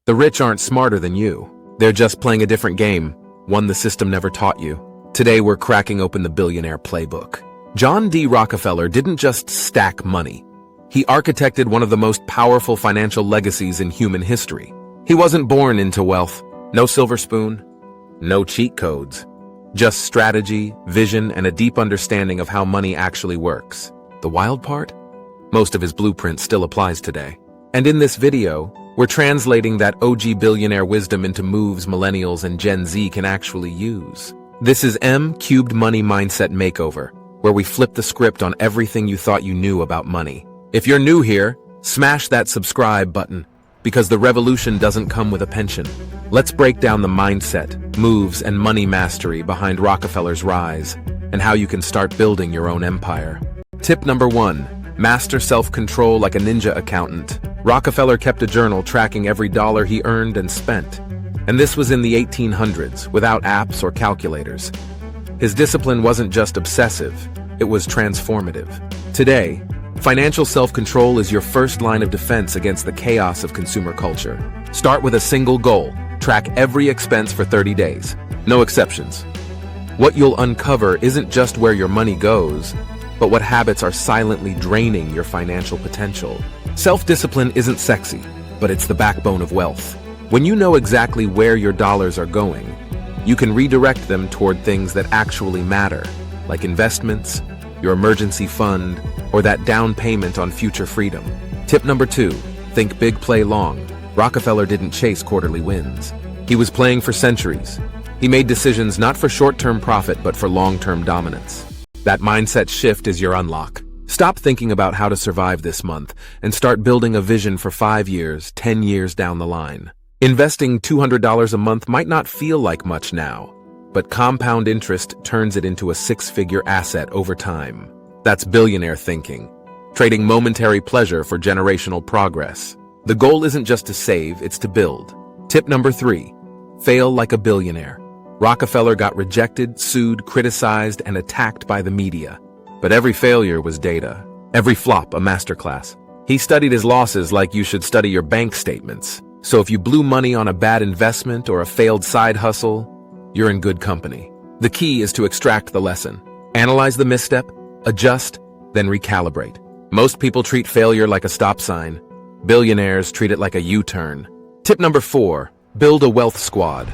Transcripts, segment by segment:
The rich aren't smarter than you. They're just playing a different game, one the system never taught you. Today we're cracking open the Billionaire playbook. John D. Rockefeller didn't just stack money. He architected one of the most powerful financial legacies in human history. He wasn't born into wealth. No silver spoon, no cheat codes. Just strategy, vision, and a deep understanding of how money actually works. The wild part? Most of his blueprint still applies today. And in this video, we're translating that OG billionaire wisdom into moves Millennials and Gen Z can actually use. This is MCubed Money Mindset Makeover, where we flip the script on everything you thought you knew about money. If you're new here, smash that subscribe button, because the revolution doesn't come with a pension. Let's break down the mindset, moves, and money mastery behind Rockefeller's rise, and how you can start building your own empire. Tip number 1, master self-control like a ninja accountant. Rockefeller kept a journal tracking every dollar he earned and spent. And this was in the 1800s, without apps or calculators. His discipline wasn't just obsessive, it was transformative. Today, financial self-control is your first line of defense against the chaos of consumer culture. Start with a single goal: track every expense for 30 days. No exceptions. What you'll uncover isn't just where your money goes, but what habits are silently draining your financial potential. Self-discipline isn't sexy, but it's the backbone of wealth. When you know exactly where your dollars are going, you can redirect them toward things that actually matter, like investments, your emergency fund, or that down payment on future freedom. Tip number 2, think big, play long. Rockefeller didn't chase quarterly wins. He was playing for centuries. He made decisions not for short-term profit, but for long-term dominance. That mindset shift is your unlock. Stop thinking about how to survive this month and start building a vision for 5 years, 10 years down the line. Investing $200 a month might not feel like much now, but compound interest turns it into a 6-figure asset over time. That's billionaire thinking, trading momentary pleasure for generational progress. The goal isn't just to save, it's to build. Tip number 3, fail like a billionaire. Rockefeller got rejected, sued, criticized, and attacked by the media. But every failure was data. Every flop a masterclass. He studied his losses like you should study your bank statements. So if you blew money on a bad investment or a failed side hustle, you're in good company. The key is to extract the lesson. Analyze the misstep, adjust, then recalibrate. Most people treat failure like a stop sign. Billionaires treat it like a U-turn. Tip number 4, build a wealth squad.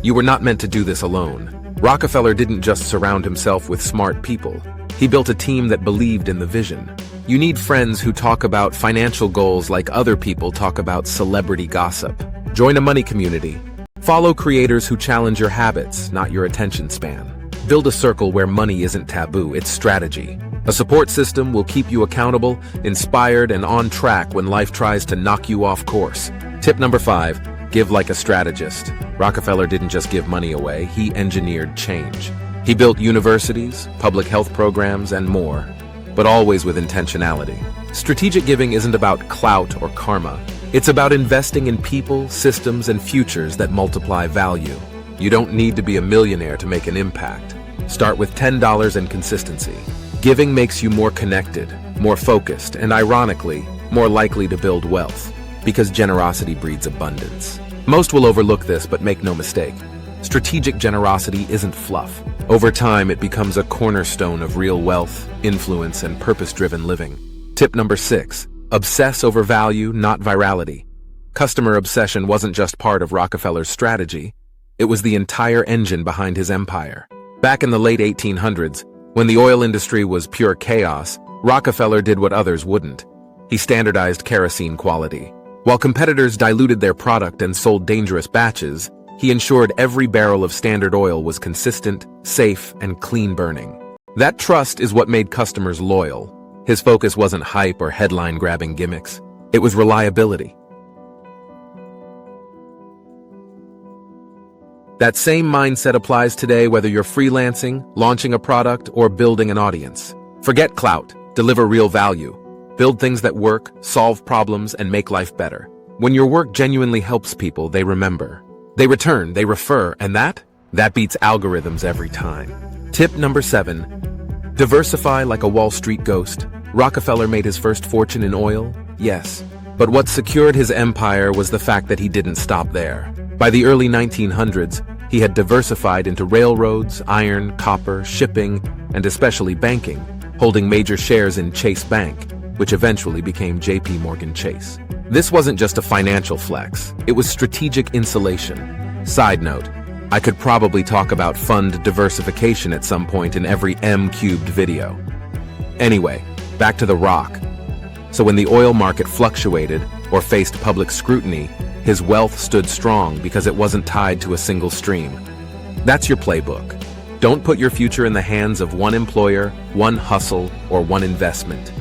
You were not meant to do this alone. Rockefeller didn't just surround himself with smart people. He built a team that believed in the vision. You need friends who talk about financial goals like other people talk about celebrity gossip. Join a money community. Follow creators who challenge your habits, not your attention span. Build a circle where money isn't taboo, it's strategy. A support system will keep you accountable, inspired, and on track when life tries to knock you off course. Tip number 5, give like a strategist. Rockefeller didn't just give money away, he engineered change. He built universities, public health programs, and more, but always with intentionality. Strategic giving isn't about clout or karma. It's about investing in people, systems, and futures that multiply value. You don't need to be a millionaire to make an impact. Start with $10 and consistency. Giving makes you more connected, more focused, and ironically, more likely to build wealth, because generosity breeds abundance. Most will overlook this, but make no mistake. Strategic generosity isn't fluff. Over time, it becomes a cornerstone of real wealth, influence, and purpose-driven living. Tip number 6, obsess over value, not virality. Customer obsession wasn't just part of Rockefeller's strategy. It was the entire engine behind his empire. Back in the late 1800s, when the oil industry was pure chaos, Rockefeller did what others wouldn't. He standardized kerosene quality. While competitors diluted their product and sold dangerous batches, he ensured every barrel of Standard Oil was consistent, safe, and clean burning. That trust is what made customers loyal. His focus wasn't hype or headline-grabbing gimmicks. It was reliability. That same mindset applies today whether you're freelancing, launching a product, or building an audience. Forget clout, deliver real value. Build things that work, solve problems, and make life better. When your work genuinely helps people, they remember. They return, they refer, and that beats algorithms every time. Tip number 7, diversify like a Wall Street ghost. Rockefeller made his first fortune in oil, yes, But what secured his empire was the fact that he didn't stop there. By the early 1900s, he had diversified into railroads, iron, copper, shipping, and especially banking, holding major shares in Chase Bank, which eventually became J.P. Morgan Chase. This wasn't just a financial flex, it was strategic insulation. Side note, I could probably talk about fund diversification at some point in every MCubed video. Anyway, back to The Rock. So when the oil market fluctuated or faced public scrutiny, his wealth stood strong because it wasn't tied to a single stream. That's your playbook. Don't put your future in the hands of one employer, one hustle, or one investment.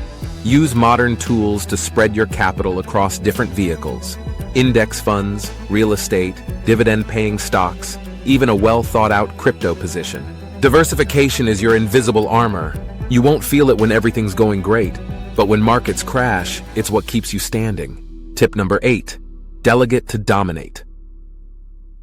Use modern tools to spread your capital across different vehicles: index funds, real estate, dividend-paying stocks, even a well-thought-out crypto position. Diversification is your invisible armor. You won't feel it when everything's going great, but when markets crash, it's what keeps you standing. Tip number 8, delegate to dominate.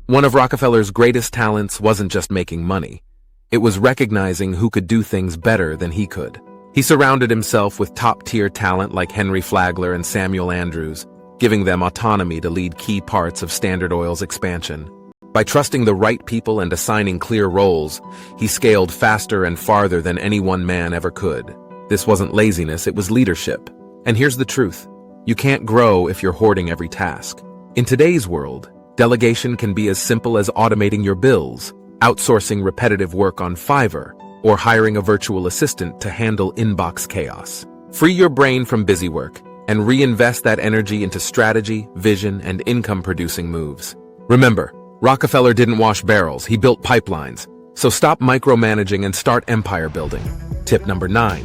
One of Rockefeller's greatest talents wasn't just making money. It was recognizing who could do things better than he could. He surrounded himself with top-tier talent like Henry Flagler and Samuel Andrews, giving them autonomy to lead key parts of Standard Oil's expansion. By trusting the right people and assigning clear roles, he scaled faster and farther than any one man ever could. This wasn't laziness, it was leadership. And here's the truth: you can't grow if you're hoarding every task. In today's world, delegation can be as simple as automating your bills, outsourcing repetitive work on Fiverr, or hiring a virtual assistant to handle inbox chaos. Free your brain from busy work and reinvest that energy into strategy, vision, and income-producing moves. Remember, Rockefeller didn't wash barrels, he built pipelines. So stop micromanaging and start empire building. Tip number 9.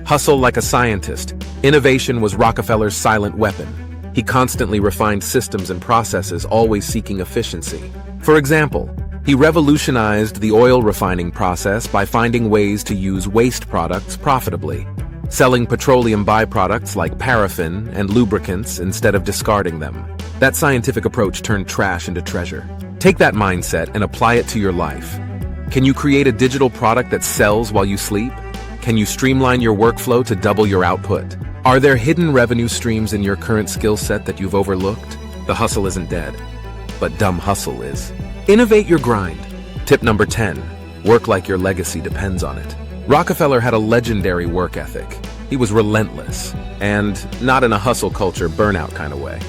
Hustle like a scientist. Innovation was Rockefeller's silent weapon. He constantly refined systems and processes, always seeking efficiency. For example, he revolutionized the oil refining process by finding ways to use waste products profitably, selling petroleum byproducts like paraffin and lubricants instead of discarding them. That scientific approach turned trash into treasure. Take that mindset and apply it to your life. Can you create a digital product that sells while you sleep? Can you streamline your workflow to double your output? Are there hidden revenue streams in your current skill set that you've overlooked? The hustle isn't dead, but dumb hustle is. Innovate your grind. Tip number 10. Work like your legacy depends on it. Rockefeller had a legendary work ethic. He was relentless, and not in a hustle culture burnout kind of way.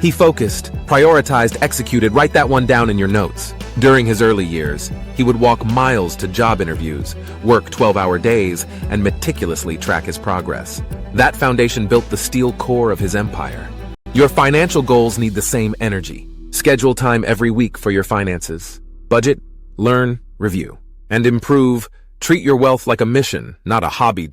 He focused, prioritized, executed. Write that one down in your notes. During his early years, he would walk miles to job interviews, work 12-hour days, and meticulously track his progress. That foundation built the steel core of his empire. Your financial goals need the same energy. Schedule time every week for your finances. Budget, learn, review, and improve. Treat your wealth like a mission, not a hobby.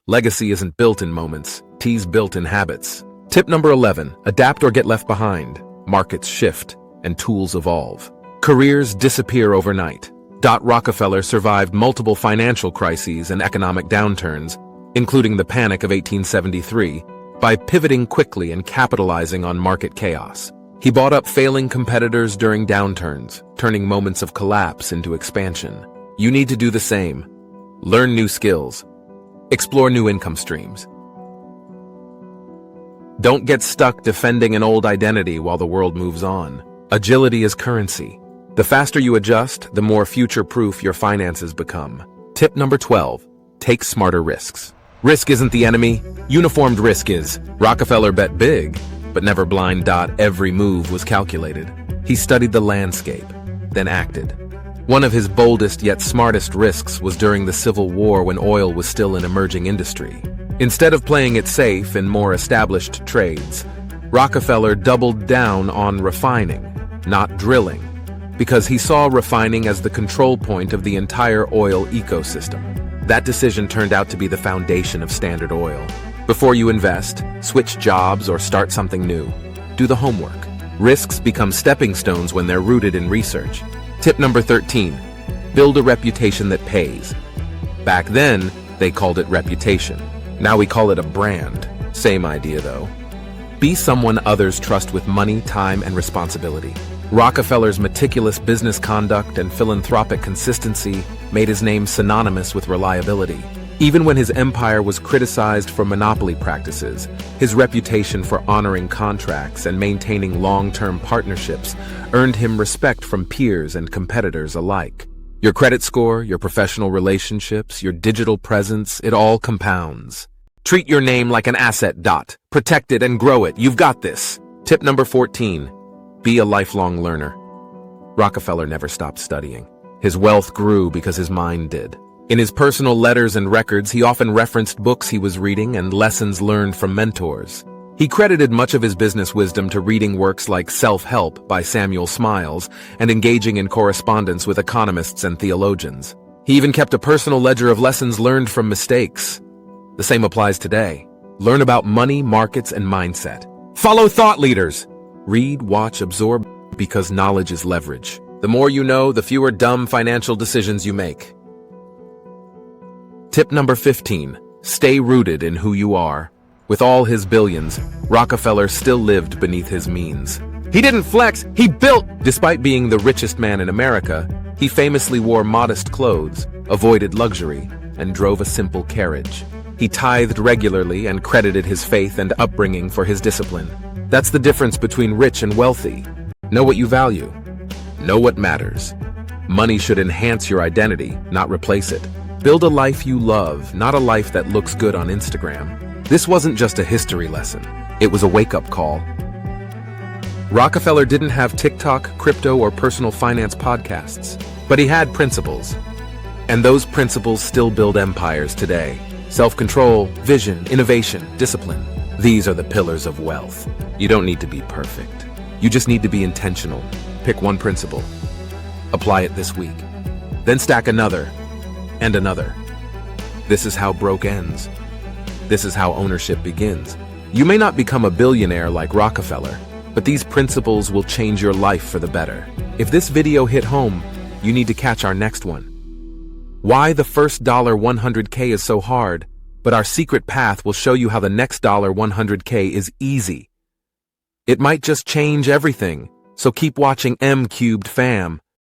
Legacy isn't built in moments, T's built in habits. Tip number 11, adapt or get left behind. Markets shift and tools evolve. Careers disappear overnight. Rockefeller survived multiple financial crises and economic downturns, including the Panic of 1873, by pivoting quickly and capitalizing on market chaos. He bought up failing competitors during downturns, turning moments of collapse into expansion. You need to do the same. Learn new skills. Explore new income streams. Don't get stuck defending an old identity while the world moves on. Agility is currency. The faster you adjust, the more future-proof your finances become. Tip number 12. Take smarter risks. Risk isn't the enemy. Uniformed risk is. Rockefeller bet big, but never blind. Every move was calculated. He studied the landscape, then acted. One of his boldest yet smartest risks was during the Civil War when oil was still an emerging industry. Instead of playing it safe in more established trades, Rockefeller doubled down on refining, not drilling, because he saw refining as the control point of the entire oil ecosystem. That decision turned out to be the foundation of Standard Oil. Before you invest, switch jobs, or start something new, do the homework. Risks become stepping stones when they're rooted in research. Tip number 13, build a reputation that pays. Back then, they called it reputation. Now we call it a brand. Same idea though. Be someone others trust with money, time, and responsibility. Rockefeller's meticulous business conduct and philanthropic consistency made his name synonymous with reliability. Even when his empire was criticized for monopoly practices, his reputation for honoring contracts and maintaining long-term partnerships earned him respect from peers and competitors alike. Your credit score, your professional relationships, your digital presence, it all compounds. Treat your name like an asset. Protect it and grow it. You've got this. Tip number 14. Be a lifelong learner. Rockefeller never stopped studying. His wealth grew because his mind did. In his personal letters and records, he often referenced books he was reading and lessons learned from mentors. He credited much of his business wisdom to reading works like Self-Help by Samuel Smiles and engaging in correspondence with economists and theologians. He even kept a personal ledger of lessons learned from mistakes. The same applies today. Learn about money, markets, and mindset. Follow thought leaders. Read, watch, absorb, because knowledge is leverage. The more you know, the fewer dumb financial decisions you make. Tip number 15. Stay rooted in who you are. With all his billions, Rockefeller still lived beneath his means. He didn't flex, he built! Despite being the richest man in America, he famously wore modest clothes, avoided luxury, and drove a simple carriage. He tithed regularly and credited his faith and upbringing for his discipline. That's the difference between rich and wealthy. Know what you value. Know what matters. Money should enhance your identity, not replace it. Build a life you love, not a life that looks good on Instagram. This wasn't just a history lesson. It was a wake-up call. Rockefeller didn't have TikTok, crypto, or personal finance podcasts, but he had principles. And those principles still build empires today. Self-control, vision, innovation, discipline. These are the pillars of wealth. You don't need to be perfect. You just need to be intentional. Pick one principle. Apply it this week. Then stack another and another. This is how broke ends. This is how ownership begins. You may not become a billionaire like Rockefeller, but these principles will change your life for the better. If this video hit home, you need to catch our next one. Why the first $100K is so hard, but our secret path will show you how the next $100K is easy. It might just change everything, so keep watching MCubed fam.